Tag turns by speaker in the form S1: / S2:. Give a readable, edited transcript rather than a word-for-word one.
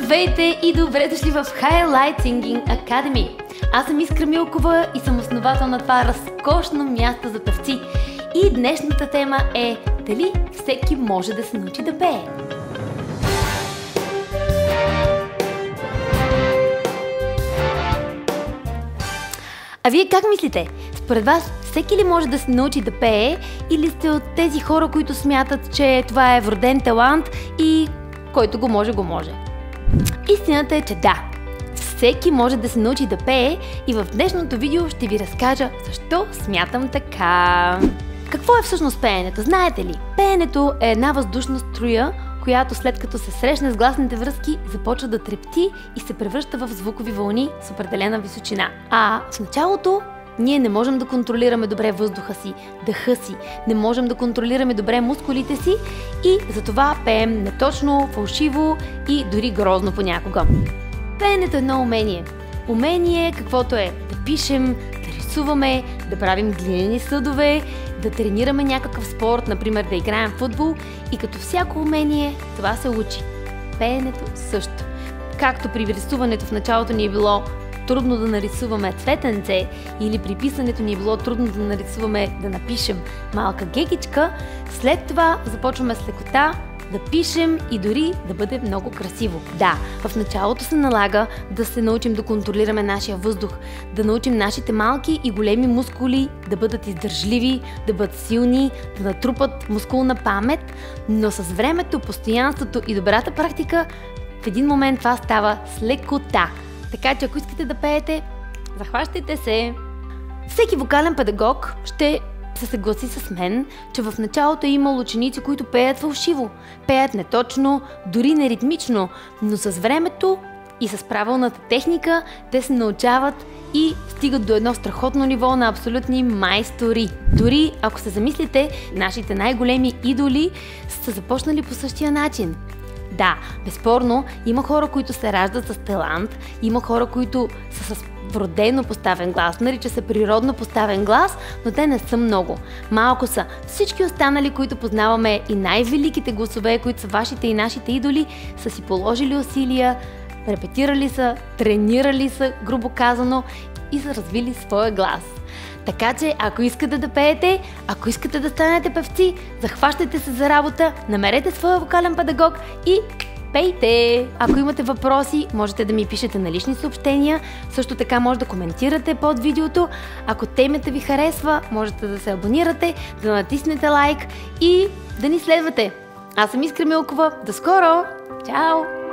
S1: Здравейте и добре дошли в Highlight Singing Academy. Аз съм Искра Милкова и съм основател на това разкошно място за певци. И днешната тема е дали всеки може да се научи да пее. А вие как мислите? Според вас всеки ли може да се научи да пее или сте от тези хора, които смятат, че това е вроден талант и който го може, го може? Истината е, че да, всеки може да се научи да пее и в днешното видео ще ви разкажа защо смятам така. Какво е всъщност пеенето? Знаете ли? Пеенето е една въздушна струя, която след като се срещне с гласните връзки, започва да трепти и се превръща в звукови вълни с определена височина. А в началото ние не можем да контролираме добре въздуха си, дъха си, не можем да контролираме добре мускулите си и затова пеем неточно, фалшиво и дори грозно понякога. Пеенето е едно умение. Умение каквото е да пишем, да рисуваме, да правим глинени съдове, да тренираме някакъв спорт, например да играем футбол, и като всяко умение това се учи. Пеенето също. Както при рисуването в началото ни е било трудно да нарисуваме цветенце или при писането ни е било трудно да напишем малка гегичка, след това започваме с лекота да пишем и дори да бъде много красиво. Да, в началото се налага да се научим да контролираме нашия въздух, да научим нашите малки и големи мускули да бъдат издържливи, да бъдат силни, да натрупат мускулна памет, но с времето, постоянството и добрата практика в един момент това става с лекота. Така че ако искате да пеете, захващайте се! Всеки вокален педагог ще се съгласи с мен, че в началото е имало ученици, които пеят фалшиво, пеят неточно, дори неритмично, но с времето и с правилната техника те се научават и стигат до едно страхотно ниво на абсолютни майстори. Дори ако се замислите, нашите най-големи идоли са започнали по същия начин. Да, безспорно, има хора, които се раждат с талант, има хора, които са с вродено поставен глас, нарича се природно поставен глас, но те не са много. Малко са. Всички останали, които познаваме, и най-великите гласове, които са вашите и нашите идоли, са си положили усилия, репетирали са, тренирали са, грубо казано, и са развили своя глас. Така че, ако искате да пеете, ако искате да станете певци, захващайте се за работа, намерете своя вокален педагог и пейте! Ако имате въпроси, можете да ми пишете на лични съобщения, също така може да коментирате под видеото. Ако темата ви харесва, можете да се абонирате, да натиснете лайк и да ни следвате. Аз съм Искра Милкова, до скоро! Чао!